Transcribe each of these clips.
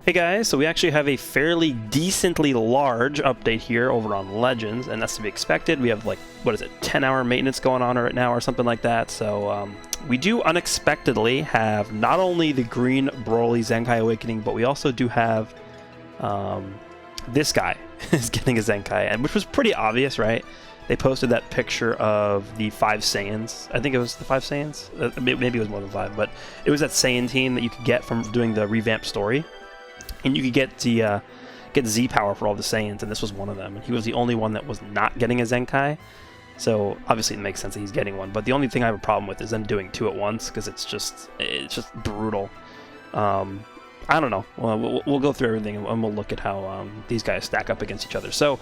Hey guys, so we actually have a fairly decently large update here over on Legends, and that's to be expected. We have like, 10-hour maintenance going on right now or something like that. So we do unexpectedly have not only the green BROLY Zenkai Awakening, but we also do have this guy is getting a Zenkai, and which was pretty obvious, right? They posted that picture of the 5 Saiyans. I think it was the 5 Saiyans. Maybe it was more than 5, but it was that Saiyan team that you could get from doing the revamped story. And you could get the get Z power for all the Saiyans, and this was one of them. And he was the only one that was not getting a Zenkai. So obviously it makes sense that he's getting one. But the only thing I have a problem with is them doing 2 at once, because it's just brutal. I don't know. We'll go through everything and we'll look at how these guys stack up against each other. So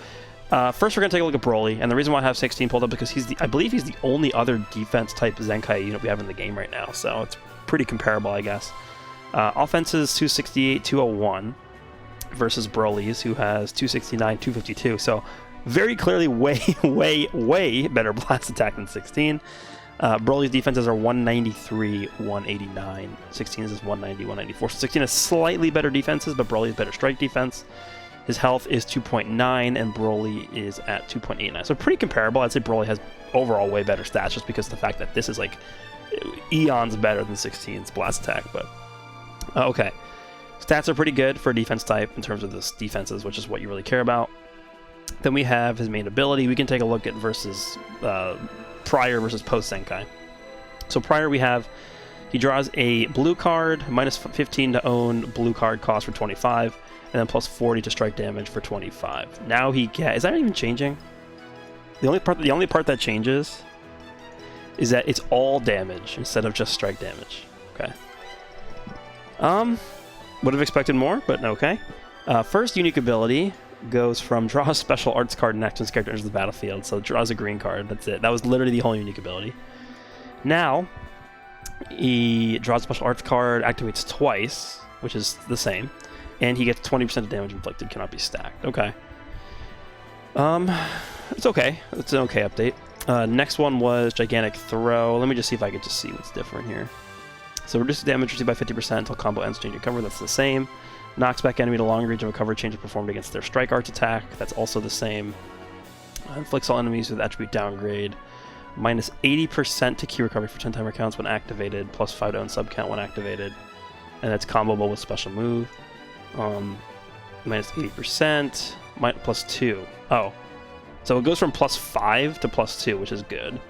first we're gonna take a look at BROLY, and the reason why I have 16 pulled up because I believe he's the only other defense type Zenkai unit we have in the game right now. So it's pretty comparable, I guess. Offense is 268, 201 versus BROLY's, who has 269, 252. So very clearly way better blast attack than 16. BROLY's defenses are 193, 189. 16 is 190, 194. So 16 has slightly better defenses, but BROLY has better strike defense. His health is 2.9, and BROLY is at 2.89. So pretty comparable. I'd say BROLY has overall way better stats just because of the fact that this is like eons better than 16's blast attack, but okay. Stats are pretty good for a defense type in terms of the defenses, which is what you really care about. Then we have his main ability. We can take a look at versus prior versus post Zenkai. So prior he draws a blue card, minus 15 to own, blue card cost for 25, and then plus 40 to strike damage for 25. Now is that even changing? The only part that changes is that it's all damage instead of just strike damage. Okay. Would have expected more, but okay. First unique ability goes from draw a special arts card next when this character enters the battlefield, so draws a green card, that's it. That was literally the whole unique ability. Now, he draws a special arts card, activates twice, which is the same, and he gets 20% of damage inflicted, cannot be stacked. Okay. It's okay. It's an okay update. Next one was Gigantic Throw. Let me just see if I could just see what's different here. So reduces damage received by 50% until combo ends, change your cover, that's the same. Knocks back enemy to long range of a cover change performed against their strike arts attack, that's also the same. Inflicts all enemies with attribute downgrade. Minus 80% to key recovery for 10 timer counts when activated, plus 5 to own sub count when activated. And that's comboable with special move. Minus 80%, plus 2. Oh. So it goes from plus 5 to plus 2, which is good.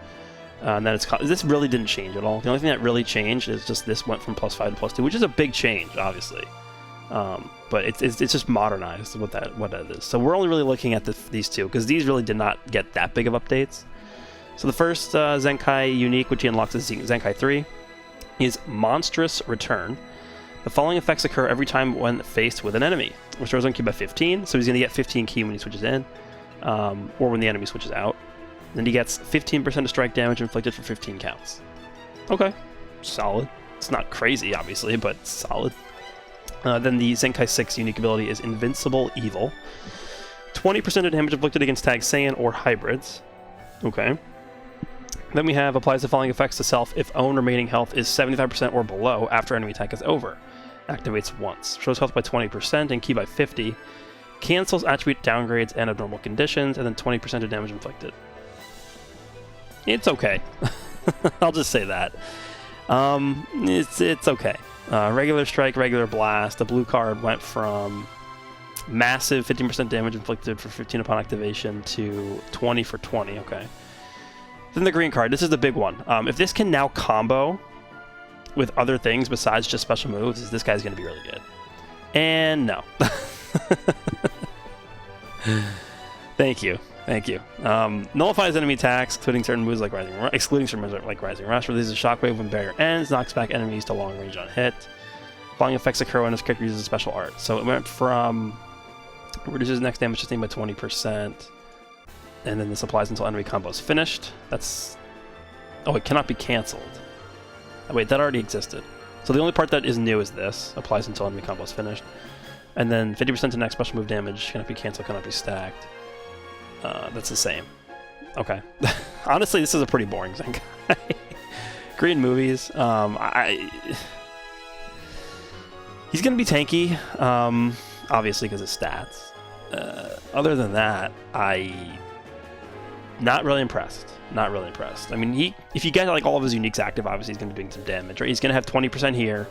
And then this really didn't change at all. The only thing that really changed is just this went from plus 5 to plus 2, which is a big change, obviously. But it's just modernized what that is. So we're only really looking at these two because these really did not get that big of updates. So the first Zenkai unique, which he unlocks as Zenkai 3, is Monstrous Return. The following effects occur every time when faced with an enemy. Restores one key by 15, so he's going to get 15 key when he switches in, or when the enemy switches out. Then he gets 15% of strike damage inflicted for 15 counts. Okay, solid. It's not crazy, obviously, but solid. Then the Zenkai 6 unique ability is Invincible Evil. 20% of damage inflicted against Tag Saiyan or hybrids. Okay. Then we have applies the following effects to self if own remaining health is 75% or below after enemy attack is over. Activates once. Shows health by 20% and key by 50. Cancels attribute downgrades and abnormal conditions, and then 20% of damage inflicted. It's okay. I'll just say that. It's okay. Regular strike, regular blast. The blue card went from massive 15% damage inflicted for 15 upon activation to 20 for 20. Okay. Then the green card. This is the big one. If this can now combo with other things besides just special moves, this guy's going to be really good. And no. Thank you. Nullifies enemy attacks, excluding certain moves like Rising Rush. Releases Shockwave when barrier ends. Knocks back enemies to long range on hit. Following effects occur when this character uses a special art. So it went from reduces next damage sustained by 20%, and then this applies until enemy combo is finished. It cannot be canceled. Oh, wait, that already existed. So the only part that is new is this. Applies until enemy combo is finished. And then 50% to next special move damage. Cannot be canceled, cannot be stacked. That's the same. Okay. Honestly, this is a pretty boring Zenkai. Green movies. He's going to be tanky, obviously because of stats. Other than that, not really impressed. Not really impressed. I mean, if you get like all of his uniques active, obviously he's going to be doing some damage, right? He's going to have 20% here.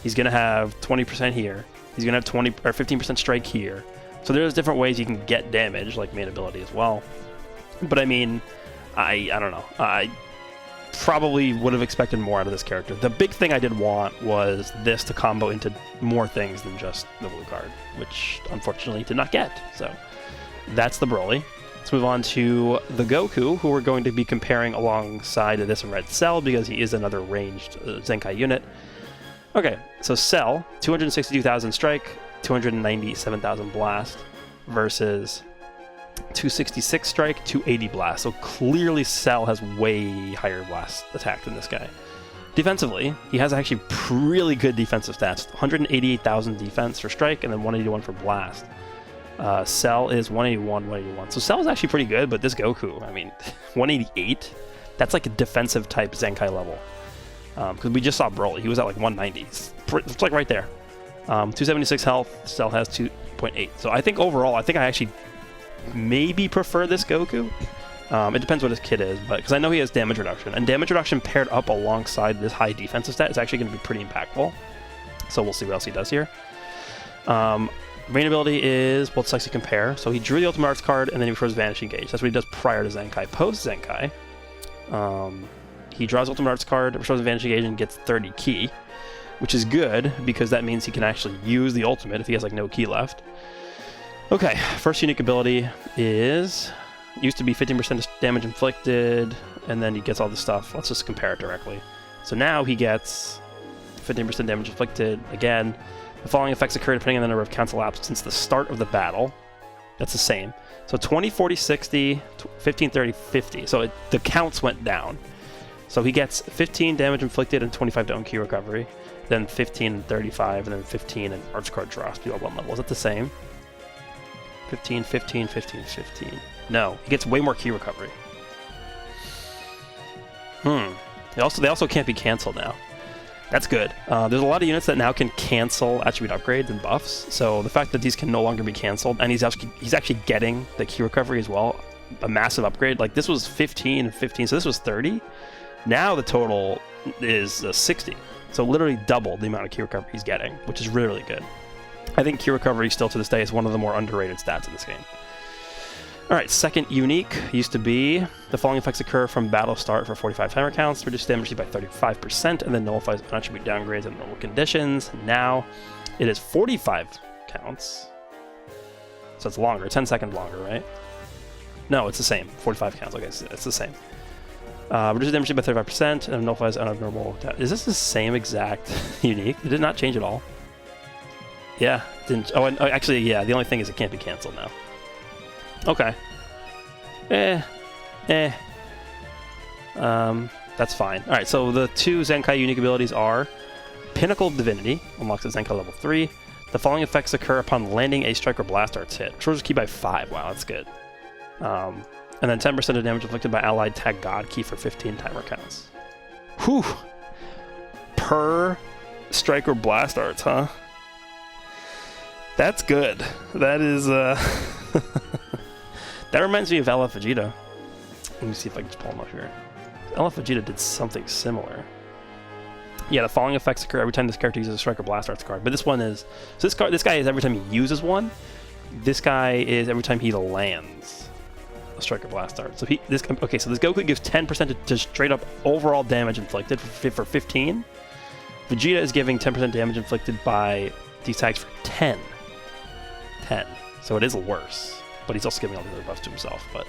He's going to have 20% here. He's going to have 20 or 15% strike here. So there's different ways you can get damage, like main ability as well. But I mean, I don't know. I probably would have expected more out of this character. The big thing I did want was this to combo into more things than just the blue card, which unfortunately did not get. So that's the Broly. Let's move on to the Goku, who we're going to be comparing alongside this Red Cell because he is another ranged Zenkai unit. Okay, so Cell, 262,000 strike, 297,000 blast versus 266 strike, 280 blast. So clearly Cell has way higher blast attack than this guy. Defensively, he has actually really good defensive stats. 188,000 defense for strike and then 181 for blast. Cell is 181, 181. So Cell is actually pretty good, but this Goku, I mean, 188? That's like a defensive type Zenkai level. Because we just saw Broly, he was at like 190. It's like right there. 276 health, Cell has 2.8. So I think overall, I actually maybe prefer this Goku. It depends what his kit is, but because I know he has damage reduction, and damage reduction paired up alongside this high defensive stat is actually going to be pretty impactful. So we'll see what else he does here. Main ability is, well, it's like to compare. So he drew the Ultimate Arts card, and then he prefers Vanishing Gauge. That's what he does prior to Zenkai. Post Zenkai, he draws Ultimate Arts card, restores Vanishing Gauge, and gets 30 ki, which is good because that means he can actually use the Ultimate if he has like no ki left. Okay, first unique ability is used to be 15% damage inflicted, and then he gets all this stuff. Let's just compare it directly. So now he gets 15% damage inflicted again. The following effects occur depending on the number of counts elapsed since the start of the battle. That's the same. So 20, 40, 60, 15, 30, 50. So the counts went down. So he gets 15 damage inflicted and 25 to own ki recovery, then 15 and 35, and then 15 and arts card draw to do all one level. Is that the same? 15, 15, 15, 15. No, he gets way more ki recovery. They also can't be canceled now. That's good. There's a lot of units that now can cancel attribute upgrades and buffs, so the fact that these can no longer be canceled, and he's actually getting the ki recovery as well, a massive upgrade. Like this was 15 and 15, so this was 30. Now the total is 60, so literally double the amount of ki recovery he's getting, which is really, really good. I think ki recovery still to this day is one of the more underrated stats in this game. Alright, second unique used to be the following effects occur from battle start for 45 timer counts, reduce damage by 35%, and then nullifies attribute downgrades in normal conditions. Now it is 45 counts, so it's longer, 10 seconds longer, right? No, it's the same, 45 counts, okay, so it's the same. Reduces damage by 35%, and nullifies abnormal. Is this the same exact unique? It did not change at all. Yeah, didn't. Oh, and actually, yeah. The only thing is it can't be canceled now. Okay. That's fine. All right. So the two Zenkai unique abilities are Pinnacle of Divinity, unlocks at Zenkai level 3. The following effects occur upon landing a strike or blast arts hit. Restores ki by 5. Wow, that's good. And then 10% of damage inflicted by allied tag God ki for 15 timer counts. Whew. Per strike or blast arts, huh? That's good. That is, that reminds me of LF Vegeta. Let me see if I can just pull him up here. LF Vegeta did something similar. Yeah, the following effects occur every time this character uses a strike or blast arts card. But this one is, so this guy is every time he uses one. This guy is every time he lands a strike or blast art. So so this Goku gives 10% to straight up overall damage inflicted for 15. Vegeta is giving 10% damage inflicted by these tags for 10. So it is worse, but he's also giving all the other buffs to himself. But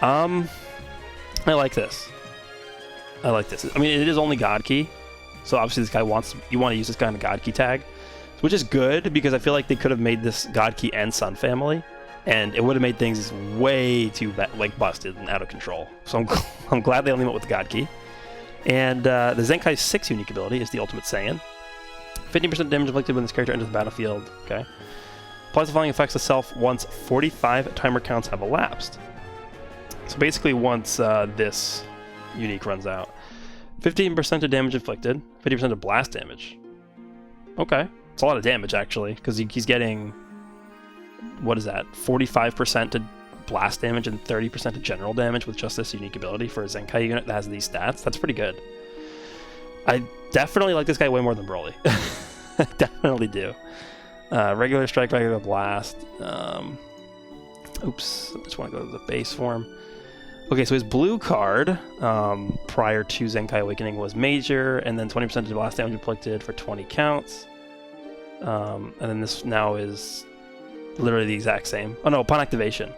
I like this. I mean, it is only God Ki, so obviously this guy you want to use this guy in the God Ki tag, which is good because I feel like they could have made this God Ki and Sun family, and it would have made things way too busted and out of control. So I'm glad they only went with the God Ki. And the Zenkai 6 unique ability is the Ultimate Saiyan. 15% damage inflicted when this character enters the battlefield. Okay. Applies the following effects to self once 45 timer counts have elapsed. So basically once this unique runs out. 15% of damage inflicted, 50% of blast damage. Okay. It's a lot of damage, actually, because he's getting... What is that? 45% to blast damage and 30% to general damage with just this unique ability for a Zenkai unit that has these stats. That's pretty good. I definitely like this guy way more than BROLY. I definitely do. Regular strike, regular blast. Oops, I just want to go to the base form. Okay, so his blue card prior to Zenkai Awakening was Major, and then 20% to blast damage inflicted for 20 counts. And then this now is literally the exact same. Oh no, upon activation.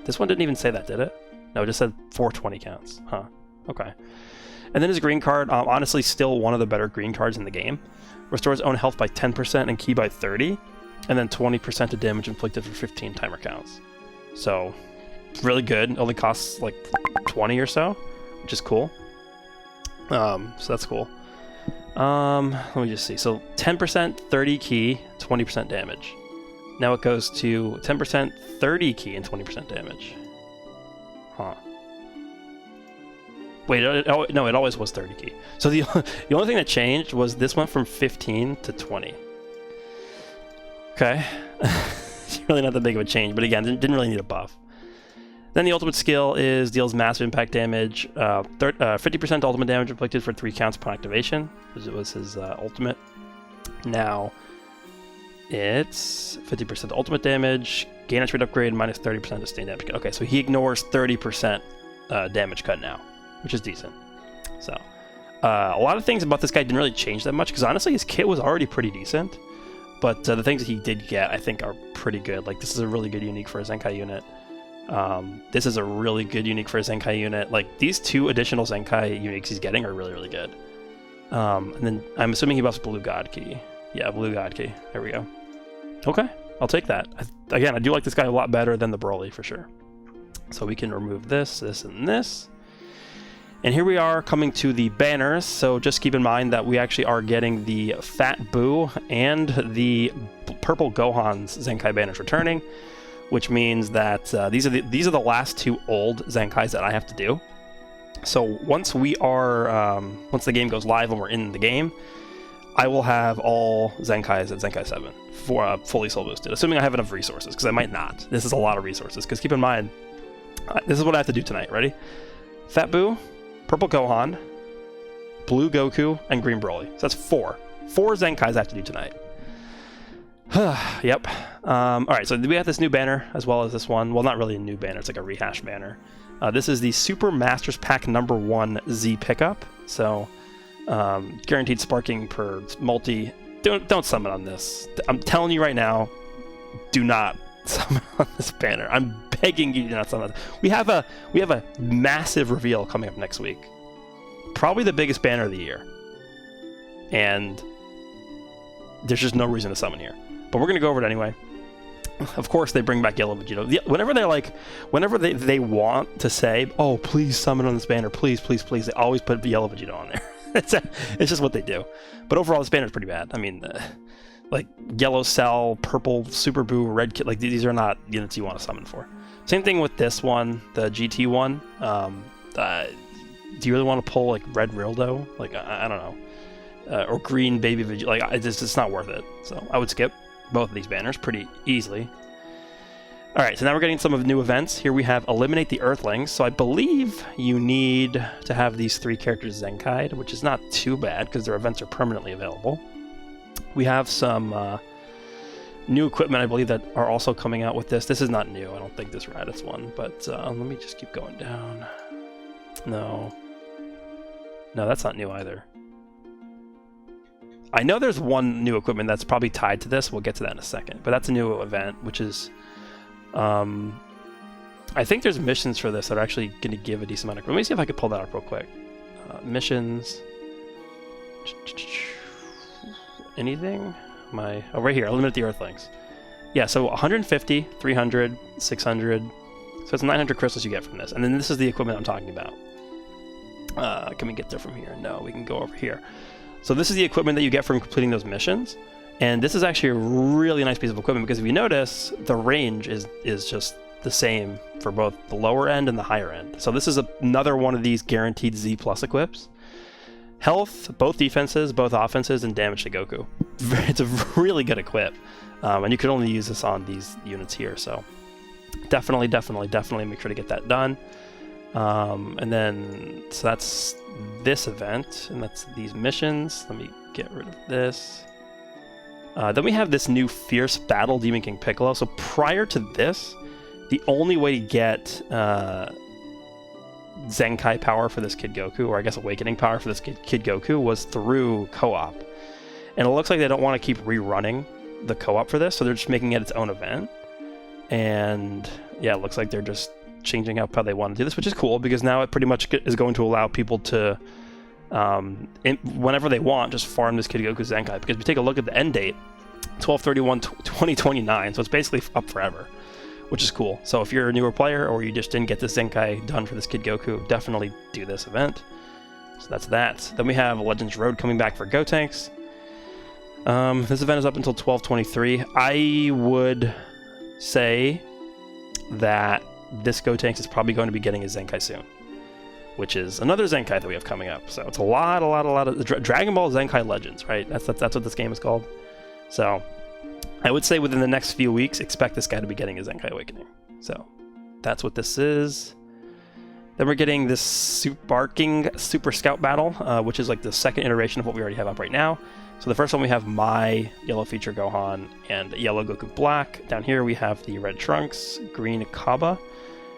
This one didn't even say that, did it? No, it just said 420 counts. Huh. Okay. And then his green card, honestly still one of the better green cards in the game. Restores own health by 10% and ki by 30, and then 20% of damage inflicted for 15 timer counts. So, really good. Only costs like 20 or so, which is cool. So that's cool. Let me just see. So 10%, 30 ki, 20% damage. Now it goes to 10%, 30 ki, and 20% damage. Huh. Wait, no, it always was 30 ki. So the only thing that changed was this went from 15 to 20. Okay. It's really not that big of a change, but again, didn't really need a buff. Then the ultimate skill is deals massive impact damage, 50% ultimate damage inflicted for 3 counts upon activation. It was his ultimate. Now it's 50% ultimate damage, gain attribute upgrade, minus 30% sustained damage. Okay, so he ignores 30% damage cut now, which is decent. So a lot of things about this guy didn't really change that much, because honestly his kit was already pretty decent, but the things that he did get I think are pretty good. Like, this is a really good unique for a Zenkai unit. This is a really good unique for a Zenkai unit. Like, these 2 additional Zenkai uniques he's getting are really, really good. And then I'm assuming he buffs Blue God Key. Yeah, Blue God Key. There we go. Okay, I'll take that. Again, I do like this guy a lot better than the BROLY for sure. So we can remove this, this, and this. And here we are coming to the banners. So just keep in mind that we actually are getting the Fat Boo and the Purple Gohan's Zenkai banners returning, which means that these are the last 2 old Zenkais that I have to do. So once we are once the game goes live and we're in the game, I will have all Zenkais at Zenkai 7 for fully soul boosted, assuming I have enough resources, because I might not. This is a lot of resources, because keep in mind, this is what I have to do tonight. Ready? Fat Boo, Purple Gohan, Blue Goku, and Green BROLY. So that's 4 Zenkais I have to do tonight. Yep. Alright, so we have this new banner, as well as this one. Well, not really a new banner, it's like a rehash banner. This is the Super Masters Pack #1 Z pickup. So, guaranteed sparking per multi. Don't summon on this. I'm telling you right now, do not summon on this banner. I'm begging you to not summon on this. We have a massive reveal coming up next week. Probably the biggest banner of the year. And there's just no reason to summon here. But we're going to go over it anyway. Of course, they bring back Yellow Vegito. Whenever they want to say, oh, please summon on this banner, please, please, please, they always put Yellow Vegito on there. It's just what they do. But overall, this banner is pretty bad. I mean, like, Yellow Cell, Purple Super Boo, Red Kid, like, these are not units you want to summon for. Same thing with this one, the GT one. Do you really want to pull, like, Red Rildo? Like, I don't know. Or Green Baby Vegito. Like, it's not worth it. So I would skip both of these banners pretty easily. Alright, so now we're getting some of the new events. Here we have Eliminate the Earthlings. So I believe you need to have these 3 characters Zenkai'd, which is not too bad because their events are permanently available. We have some new equipment, I believe, that are also coming out with this. This is not new. I don't think this Raditz one, but let me just keep going down. No, that's not new either. I know there's one new equipment that's probably tied to this. We'll get to that in a second. But that's a new event, which is... I think there's missions for this that are actually going to give a decent amount of... Let me see if I could pull that up real quick. Missions... Anything? Oh, right here. Eliminate the Earthlings. Yeah, so 150, 300, 600. So it's 900 crystals you get from this. And then this is the equipment I'm talking about. Can we get there from here? No, we can go over here. So this is the equipment that you get from completing those missions, and this is actually a really nice piece of equipment because if you notice, the range is just the same for both the lower end and the higher end. So this is another one of these guaranteed Z+ equips. Health, both defenses, both offenses, and damage to Goku. It's a really good equip. And you can only use this on these units here, so definitely make sure to get that done. And then, so that's this event, and that's these missions. Let me get rid of this. Then we have this new Fierce Battle Demon King Piccolo. So prior to this, the only way to get Zenkai power for this Kid Goku, or I guess Awakening power for this Kid Goku, was through co-op. And it looks like they don't want to keep rerunning the co-op for this, so they're just making it its own event. And yeah, it looks like they're just changing up how they want to do this, which is cool, because now it pretty much is going to allow people to, whenever they want, just farm this Kid Goku Zenkai. Because if you take a look at the end date, 12/31/2029, so it's basically up forever, which is cool. So if you're a newer player, or you just didn't get this Zenkai done for this Kid Goku, definitely do this event. So that's that. Then we have Legends Road coming back for Gotenks. This event is up until 12/23. I would say that this Gotenks is probably going to be getting a Zenkai soon, which is another Zenkai that we have coming up. So it's a lot of Dragon Ball Zenkai Legends, right? That's what this game is called. So I would say within the next few weeks, expect this guy to be getting a Zenkai Awakening. So that's what this is. Then we're getting this Super Scout Battle, which is like the second iteration of what we already have up right now. So the first one, we have my Yellow Feature Gohan and Yellow Goku Black. Down here we have the Red Trunks, Green Kaba,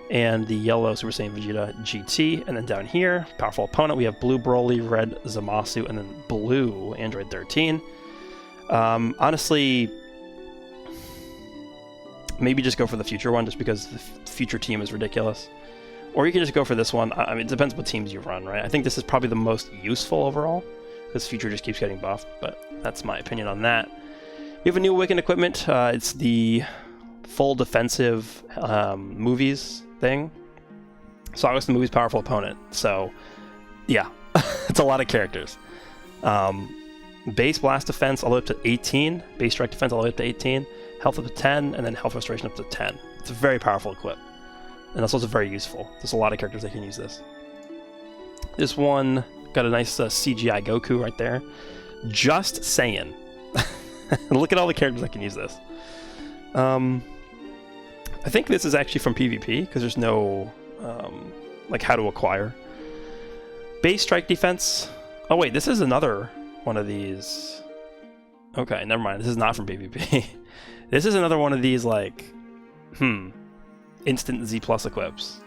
and the Yellow Super Saiyan Vegeta GT. And then down here, Powerful Opponent, we have Blue Broly, Red Zamasu, and then Blue Android 13. Honestly, maybe just go for the Future one, just because the Future team is ridiculous. Or you can just go for this one. I mean, it depends what teams you run, right? I think this is probably the most useful overall, because Future just keeps getting buffed, but that's my opinion on that. We have a new Awakened equipment. It's the full defensive movies thing. Sagas the Movies Powerful Opponent. So, yeah, it's a lot of characters. Base Blast Defense all the way up to 18. Base Strike Defense all the way up to 18. Health up to 10, and then Health Restoration up to 10. It's a very powerful equip. And that's also very useful. There's a lot of characters that can use this. This one got a nice CGI Goku right there. Just saying. Look at all the characters that can use this. I think this is actually from PvP, because there's no like how to acquire. Base Strike Defense. Oh wait, this is another one of these. Okay, never mind. This is not from PvP. This is another one of these, like, instant Z plus equips.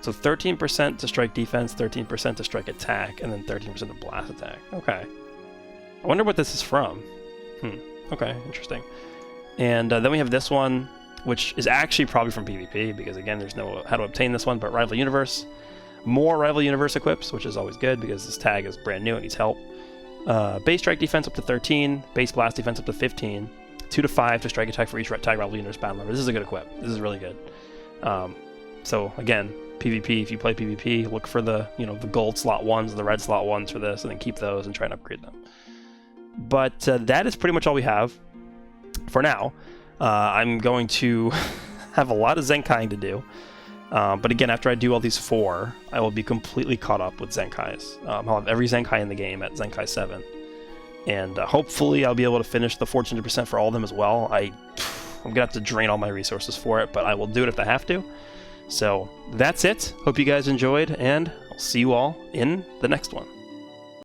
So 13% to strike defense, 13% to strike attack, and then 13% to blast attack. Okay. I wonder what this is from. Okay, interesting. And then we have this one, which is actually probably from PvP, because again, there's no how to obtain this one, but Rival Universe. More Rival Universe equips, which is always good, because this tag is brand new and needs help. Base strike defense up to 13, base blast defense up to 15, 2 to 5 to strike attack for each tag Rival Universe battle member. This is a good equip. This is really good. So again, PvP, if you play PvP, look for the the gold slot ones, the red slot ones for this, and then keep those and try and upgrade them. But that is pretty much all we have for now. I'm going to have a lot of Zenkaiing to do. But again, after I do all these 4, I will be completely caught up with Zenkais. I'll have every Zenkai in the game at Zenkai 7. And hopefully I'll be able to finish the 400% for all of them as well. I'm going to have to drain all my resources for it, but I will do it if I have to. So that's it. Hope you guys enjoyed, and I'll see you all in the next one.